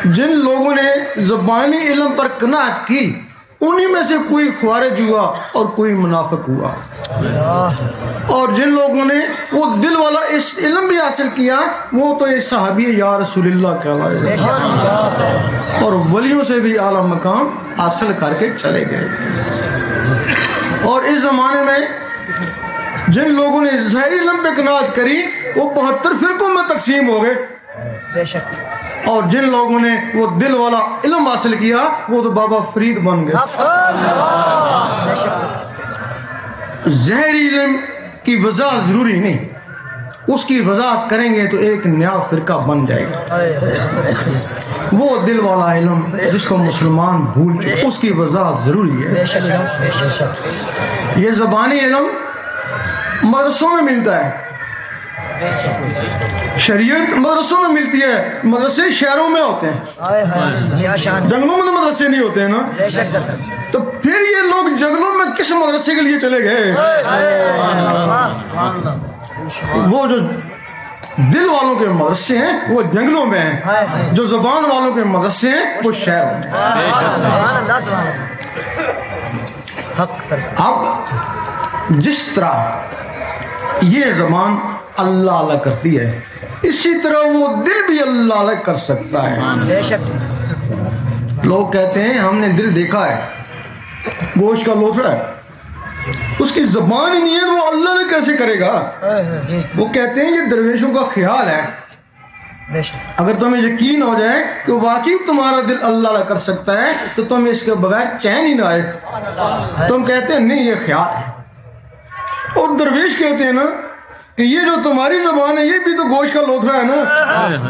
جن لوگوں نے زبانی علم پر قناعت کی انہی میں سے کوئی خوارج ہوا اور کوئی منافق ہوا، اور جن لوگوں نے وہ دل والا اس علم بھی حاصل کیا وہ تو یہ صحابی یا رسول اللہ کہلائے اور ولیوں سے بھی اعلیٰ مقام حاصل کر کے چلے گئے۔ اور اس زمانے میں جن لوگوں نے ظاہری علم پہ قناعت کری وہ 72 فرقوں میں تقسیم ہو گئے، اور جن لوگوں نے وہ دل والا علم حاصل کیا وہ تو بابا فرید بن گئے۔ ظاہری علم کی وضاحت ضروری نہیں، اس کی وضاحت کریں گے تو ایک نیا فرقہ بن جائے گا۔ وہ دل والا علم جس کو مسلمان بھول چکے اس کی وضاحت ضروری ہے۔ یہ زبانی علم مدرسوں میں ملتا ہے، شریعت مدرسوں میں ملتی ہے، مدرسے شہروں میں ہوتے ہیں، جنگلوں میں تو مدرسے نہیں ہوتے ہیں نا، تو پھر یہ لوگ جنگلوں میں کس مدرسے کے لیے چلے گئے؟ وہ جو دل والوں کے مدرسے ہیں وہ جنگلوں میں ہیں، جو زبان والوں کے مدرسے ہیں وہ شہروں میں۔ اب جس طرح یہ زبان اللہ اللہ کرتی ہے اسی طرح وہ دل بھی اللہ اللہ کر سکتا ہے۔ لوگ کہتے ہیں ہم نے دل دیکھا ہے، گوشت کا لوتھڑا ہے، اس کی زبان ہی نہیں ہے تو وہ اللہ نے کیسے کرے گا؟ وہ کہتے ہیں یہ درویشوں کا خیال ہے۔ اگر تمہیں یقین ہو جائے کہ واقعی تمہارا دل اللہ اللہ کر سکتا ہے تو تمہیں اس کے بغیر چین ہی نہ آئے، تم کہتے ہیں نہیں یہ خیال ہے۔ اور درویش کہتے ہیں نا کہ یہ جو تمہاری زبان ہے یہ بھی تو گوشت کا لوتھڑا ہے نا،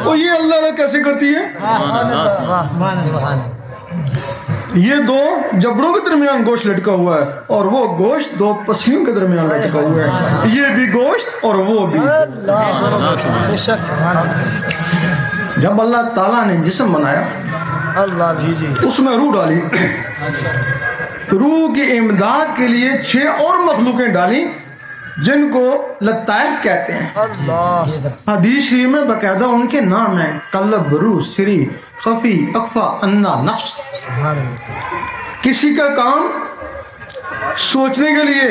اور یہ اللہ اللہ کیسے کرتی ہے؟ یہ دو جبڑوں کے درمیان گوشت لٹکا ہوا ہے اور وہ گوشت دو پسلیوں کے درمیان لٹکا ہوا ہے، یہ بھی گوشت اور وہ بھی۔ جب اللہ تعالیٰ نے جسم بنایا اس میں روح ڈالی، روح کی امداد کے لیے 6 اور مخلوقیں ڈالی جن کو لطائف کہتے ہیں۔ حدیث شریف میں باقاعدہ ان کے نام ہیں، قلب، روح، سری، خفی، اخفا، انا، نفس۔ کسی کا کام سوچنے کے لیے،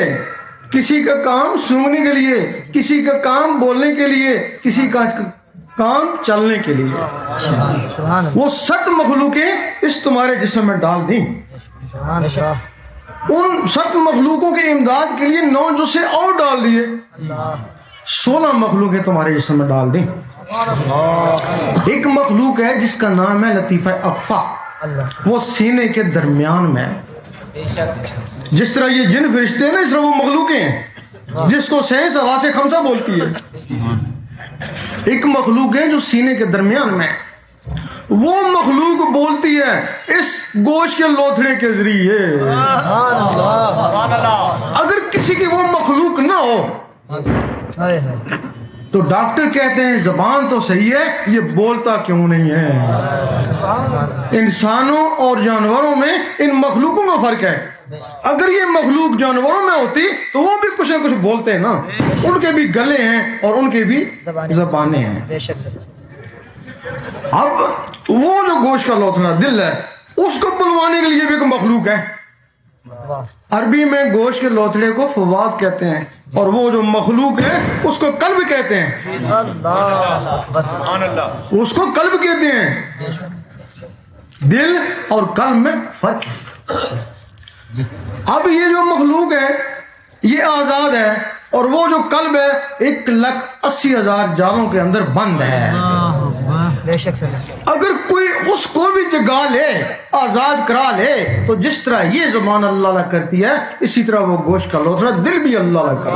کسی کا کام سونگنے کے لیے، کسی کا کام بولنے کے لیے، کسی کا کام چلنے کے لیے۔ وہ 7 مخلوقیں اس تمہارے جسم میں ڈال دیں، ان 7 مخلوقوں کی امداد کے لیے 9 جسے اور ڈال دیے، 16 مخلوقیں تمہارے جسم میں ڈال دیں۔ ایک مخلوق ہے جس کا نام ہے لطیفہ اخفا، وہ سینے کے درمیان میں ہے۔ جس طرح یہ جن فرشتے ہیں نا اس طرح وہ مخلوقیں ہیں جس کو سینس حواس خمسہ بولتی ہے۔ ایک مخلوق ہے جو سینے کے درمیان میں ہے، وہ مخلوق بولتی ہے اس گوشت کے لوتھڑے کے ذریعے۔ اگر کسی کی وہ مخلوق نہ ہو تو ڈاکٹر کہتے ہیں زبان تو صحیح ہے یہ بولتا کیوں نہیں ہے؟ انسانوں اور جانوروں میں ان مخلوقوں کا فرق ہے۔ اگر یہ مخلوق جانوروں میں ہوتی تو وہ بھی کچھ نہ کچھ بولتے ہیں نا، ان کے بھی گلے ہیں اور ان کے بھی زبانیں ہیں۔ اب وہ جو گوشت کا لوتھڑا دل ہے اس کو بلوانے کے لیے بھی ایک مخلوق ہے۔ عربی میں گوشت کے لوتھڑے کو فواد کہتے ہیں اور وہ جو مخلوق ہے اس کو قلب کہتے ہیں۔ اس کو قلب کہتے ہیں۔ دل اور قلب میں فرق ہے۔ اب یہ جو مخلوق ہے یہ آزاد ہے اور وہ جو قلب ہے 1,80,000 جالوں کے اندر بند ہے۔ اگر کوئی اس کو بھی جگا لے، آزاد کرا لے تو جس طرح یہ زبان اللہ اللہ کرتی ہے اسی طرح وہ گوشت کا لوتھڑا دل بھی اللہ اللہ کرتا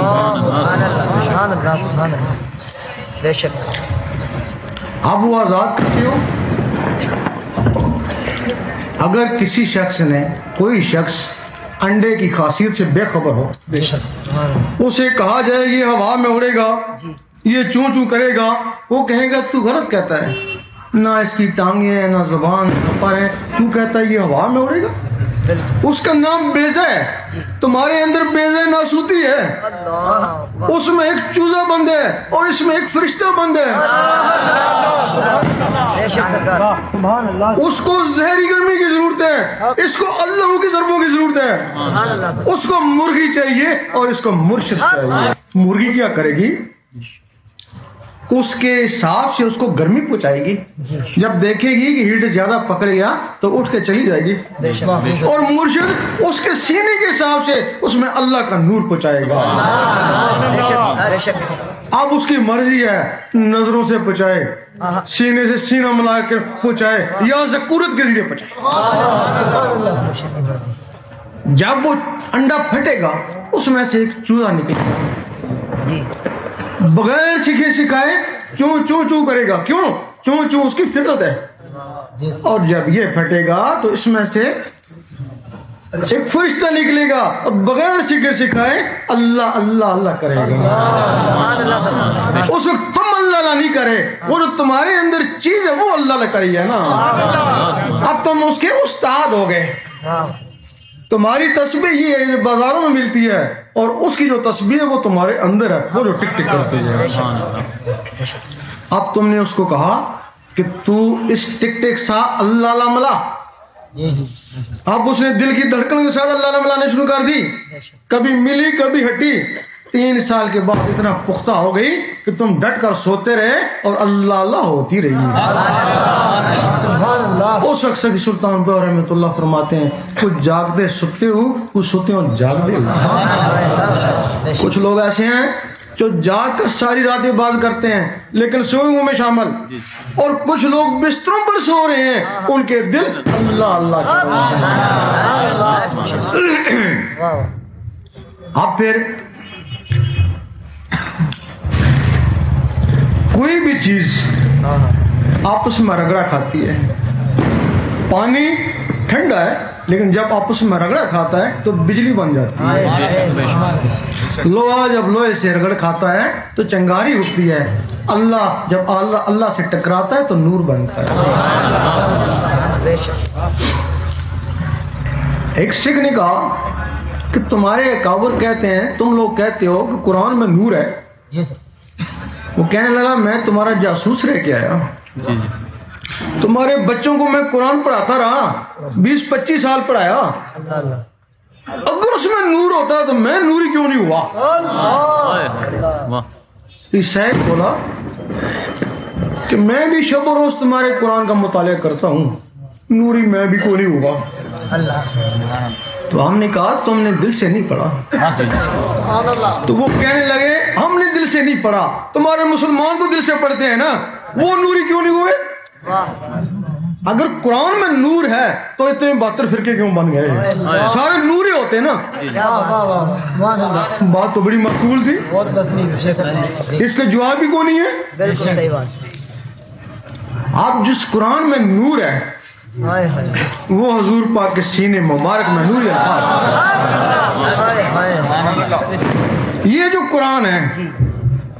ہے۔ اب وہ آزاد کیسے ہو؟ اگر کسی شخص نے، کوئی شخص انڈے کی خاصیت سے بے خبر ہو، اسے کہا جائے یہ ہوا میں اڑے گا، یہ چوں چوں کرے گا، وہ کہے گا تو غلط کہتا ہے، نہ اس کی ٹانگیں ہیں، نہ زبان، نہ پر ہیں، تو کہتا ہے یہ ہوا میں اڑے گا؟ اس کا نام بیضہ ہے، تمہارے اندر بیضہ ناسوتی ہے، اس میں ایک چوزا بند ہے اور اس میں ایک فرشتہ بند ہے۔ اس کو زہری گرمی کی ضرورت ہے، اس کو اللہ کی ضربوں کی ضرورت ہے، اس کو مرغی چاہیے اور اس کو مرشد چاہیے۔ مرغی کیا کرے گی؟ اس کے حساب سے اس کو گرمی پہنچائے گی، جب دیکھے گی کہ ہیٹ زیادہ پکڑ گیا تو اٹھ کے چلی جائے گی، اور مرشد اس کے سینے کے حساب سے اس میں اللہ کا نور پہنچائے گا۔ اب اس کی مرضی ہے، نظروں سے پہنچائے، سینے سے سینہ ملا کے پہنچائے یا ذکورت کے ذریعے پہنچائے۔ جب وہ انڈا پھٹے گا اس میں سے ایک چوزا نکلے گا، بغیر سیکھے سکھائے چوں چوں چوں کرے گا، کیوں؟ چوں چوں اس کی فطرت ہے، اور جب یہ پھٹے گا تو اس میں سے ایک فرشتہ نکلے گا اور بغیر سیکھے سکھائے اللہ اللہ اللہ کرے گا۔ اس وقت تم اللہ اللہ نہیں کرے، وہ جو تمہارے اندر چیز ہے وہ اللہ اللہ کری ہے نا، اب تم اس کے استاد ہو گئے۔ تمہاری تسبیح یہ ہے جو بازاروں میں ملتی ہے، اور اس کی جو تسبیح ہے وہ تمہارے اندر ہے، وہ جو ٹک ٹک کرتی ہے۔ اب تم نے اس کو کہا کہ تو اس ٹک ٹک سا اللہ اللہ ملا، اب اس نے دل کی دھڑکن کے ساتھ اللہ اللہ ملانے شروع کر دی، کبھی ملی کبھی ہٹی۔ 3 سال کے بعد اتنا پختہ ہو گئی کہ تم ڈٹ کر سوتے رہے اور اللہ اللہ ہوتی رہی۔ اس وقت سخی سلطان بہو رحمۃ اللہ فرماتے ہیں کچھ جاگتے سوتے ہو، کچھ سوتے ہو جاگتے ہو۔ کچھ لوگ ایسے ہیں جو جاگ کر ساری رات عبادت کرتے ہیں لیکن سوئے میں شامل، اور کچھ لوگ بستروں پر سو رہے ہیں ان کے دل اللہ اللہ۔ اب پھر کوئی بھی چیز آپس میں رگڑا کھاتی ہے، پانی ٹھنڈا ہے لیکن جب آپس میں رگڑا کھاتا ہے تو بجلی بن جاتی ہے، لوہا جب لوہے سے رگڑ کھاتا ہے تو چنگاری اٹھتی ہے، اللہ جب اللہ سے ٹکراتا ہے تو نور بنتا ہے۔ ایک سکھ نے کہا کہ تمہارے اکابر کہتے ہیں، تم لوگ کہتے ہو کہ قرآن میں نور ہے۔ وہ کہنے لگا میں تمہارا جاسوس رہ کے آیا، تمہارے بچوں کو میں قرآن پڑھاتا رہا، 20-25 سال پڑھایا، اگر اس میں نور ہوتا تو میں نوری کیوں نہیں ہوا؟ عیسائی بولا کہ میں بھی شب و روز تمہارے قرآن کا مطالعہ کرتا ہوں، نوری میں بھی کوئی نہیں ہوا۔ تو ہم نے کہا تم نے دل سے نہیں پڑھا۔ تو وہ کہنے لگے ہم نے دل سے نہیں پڑھا، تمہارے مسلمان تو دل سے پڑھتے ہیں نا، وہ نوری کیوں نہیں ہوئے؟ اگر قرآن میں نور ہے تو اتنے 72 فرقے کیوں بن گئے؟ سارے نوری ہوتے ہیں نا۔ بات تو بڑی مقبول تھی، اس کا جواب بھی کوئی نہیں ہے۔ بالکل صحیح بات۔ آپ جس قرآن میں نور ہے وہ حضور پاک کے سینے مبارک میں نوری الفاظ، یہ جو قرآن ہے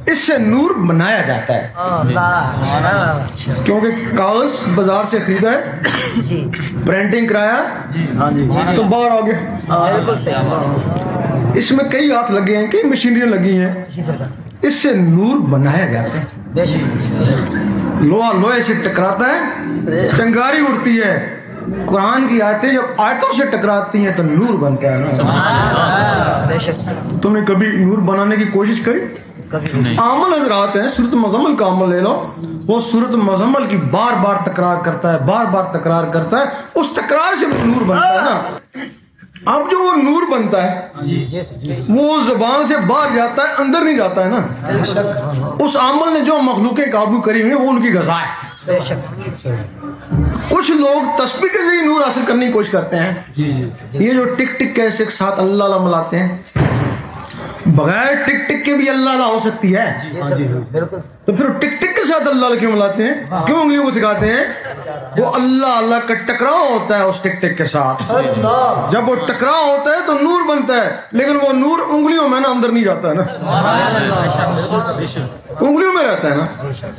اس سے نور بنایا جاتا ہے، کیونکہ کاغذ بازار سے خریدا ہے، پرنٹنگ کرایا تو باہر آ گیا، اس میں کئی ہاتھ لگے ہیں، کئی مشینریاں لگی ہیں، اس سے نور بنایا جاتا ہے۔ لوہا لوہے سے ٹکراتا ہے چنگاری اڑتی ہے، قرآن کی آیتیں جب آیتوں سے ٹکراتی ہیں تو نور بنتا ہے نا۔ تم نے کبھی نور بنانے کی کوشش کری؟ عامل حضرات ہیں، سورۃ مزمل کا عمل لے لو، وہ سورۃ مزمل کی بار بار تکرار کرتا ہے، بار بار تکرار کرتا ہے، اس تکرار سے وہ نور بنتا ہے نا۔ اب جو وہ نور بنتا ہے وہ زبان سے باہر جاتا ہے، اندر نہیں جاتا ہے نا۔ اس عامل نے جو مخلوقیں قابو کری ہوئی وہ ان کی غذا ہے۔ کچھ لوگ تسبیح کے ذریعے نور حاصل کرنے کی کوشش کرتے ہیں، یہ جو ٹک ٹک کے ساتھ اللہ اللہ ملاتے ہیں، بغیر ٹک ٹک کے بھی اللہ لا ہو سکتی ہے. بالکل. تو پھر ٹک ٹک کے ساتھ اللہ کیوں ملاتے ہیں؟ کیوں انگلیوں کو دکھاتے ہیں؟ وہ اللہ کا ٹکراؤ ہوتا ہے اس ٹک ٹک کے ساتھ. جب وہ ٹکراؤ ہوتا ہے تو نور بنتا ہے، لیکن وہ نور انگلیوں میں نا اندر نہیں جاتا ہے نا، انگلیوں میں رہتا ہے نا.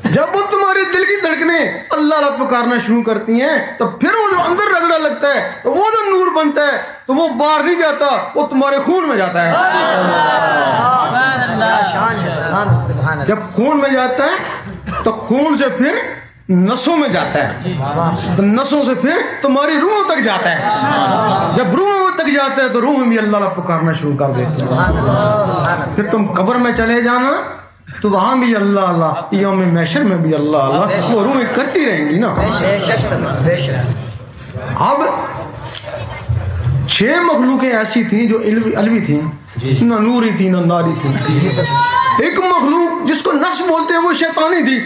جب وہ تمہارے دل کی دھڑکنیں اللہ پکارنا شروع کرتی ہیں تو پھر وہ جو اندر رگڑا لگتا ہے تو وہ جو نور بنتا ہے تو وہ باہر نہیں جاتا، وہ تمہارے خون میں جاتا ہے. جب خون میں جاتا ہے تو خون سے پھر نسوں میں جاتا ہے، تو نسوں سے پھر تمہاری روحوں تک جاتا ہے. جب روحوں تک جاتا ہے تو روح بھی اللہ پکارنا شروع کر دیتی ہے. پھر تم قبر میں چلے جانا تو وہاں بھی اللہ اللہ، یوم محشر میں بھی اللہ اللہ، وہ روحیں کرتی رہیں گی نا. اب 6 مخلوقیں ایسی تھیں جو علوی تھیں، نہ نوری تھی نہ ناری تھی. ایک مخلوق جس کو نفس بولتے ہیں وہ شیطانی تھی.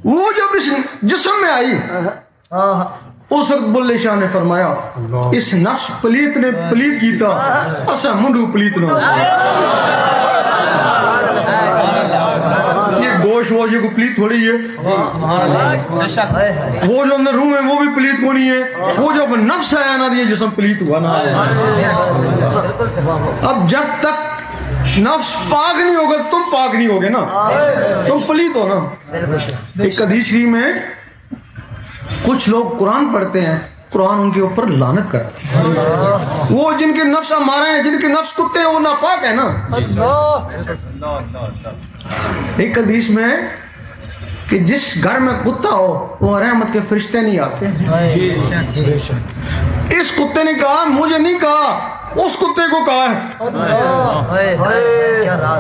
وہ جب اس جسم میں آئی اس وقت بلے شاہ نے فرمایا اس نفس پلیت نے پلیت کیتا اسا منڈو پلیت نہ. یہ گوشت ووش کو پلیت تھوڑی ہے، وہ جو اندر روح ہے وہ بھی پلیت کو نہیں ہے. وہ جب نفس آیا نا یہ جسم پلیت ہوا نا. اب جب تک نفس پاک نہیں ہوگا تم پاک نہیں ہوگے نا، تم پلیت ہو نا. ایک حدیث شریف میں کچھ لوگ قرآن پڑھتے ہیں، قرآن ان کے اوپر لعنت کرتا ہے. وہ جن کے نفس ہمارے ہیں، جن کے نفس کتے ہیں، وہ ناپاک ہے نا. ایک حدیث میں کہ جس گھر میں کتا ہو وہ رحمت کے فرشتے نہیں آتے. اس کتے نے کہا مجھے نہیں کہا، اس کتے کو کہا ہے.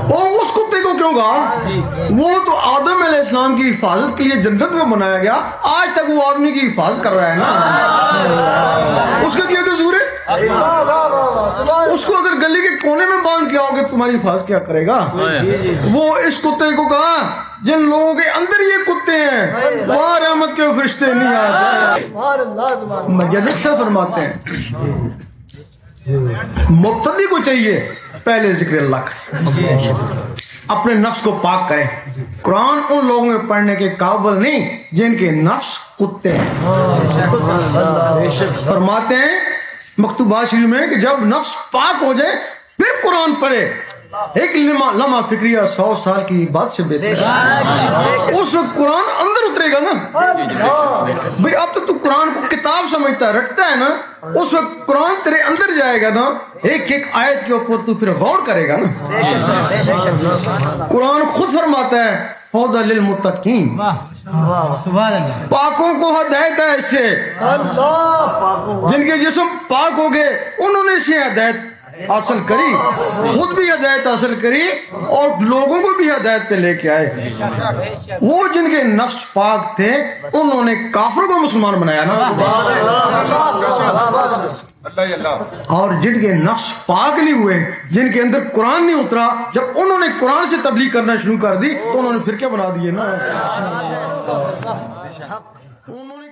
اور اس کتے کو کیوں کہا؟ وہ تو آدم علیہ السلام کی حفاظت کے لیے جنت میں بنایا گیا، آج تک وہ آدمی کی حفاظت کر رہا ہے نا. اس کا کیا قصور ہے؟ اس کو اگر گلی کے کونے میں باندھ کے آؤ گے تمہاری حفاظت کیا کرے گا؟ وہ اس کتے کو کہا جن لوگوں کے اندر یہ کتے ہیں وہاں رحمت کے فرشتے نہیں آتے. مجدد سے فرماتے ہیں مقتدی کو چاہیے پہلے ذکر اللہ کرے، اپنے نفس کو پاک کرے. قرآن ان لوگوں میں پڑھنے کے قابل نہیں جن کے نفس کتے ہیں. فرماتے ہیں مکتوبات شریف میں کہ جب نفس پاک ہو جائے پھر قرآن پڑھے. ایک لمحہ فکریہ 100 سال کی بات سے بہتر ہے. اس وقت قرآن اندر اترے گا نا بھئی. اب تو قرآن کو کتاب سمجھتا ہے، رکھتا ہے نا، اس وقت قرآن تیرے اندر جائے گا نا، ایک ایک آیت کے اوپر تو پھر غور کرے گا نا. قرآن خود فرماتا ہے ہدی للمتقین، پاکوں کو ہدایت ہے اس سے. جن کے جسم پاک ہو گئے انہوں نے اسے ہدایت حاصل کری، خود بھی ہدایت حاصل کری اور لوگوں کو بھی ہدایت پہ لے کے آئے. وہ جن کے نفس پاک تھے انہوں نے کافروں کو مسلمان بنایا نا. اور جن کے نفس پاک نہیں ہوئے، جن کے اندر قرآن نہیں اترا، جب انہوں نے قرآن سے تبلیغ کرنا شروع کر دی تو انہوں نے فرقے بنا دیے نا. انہوں نے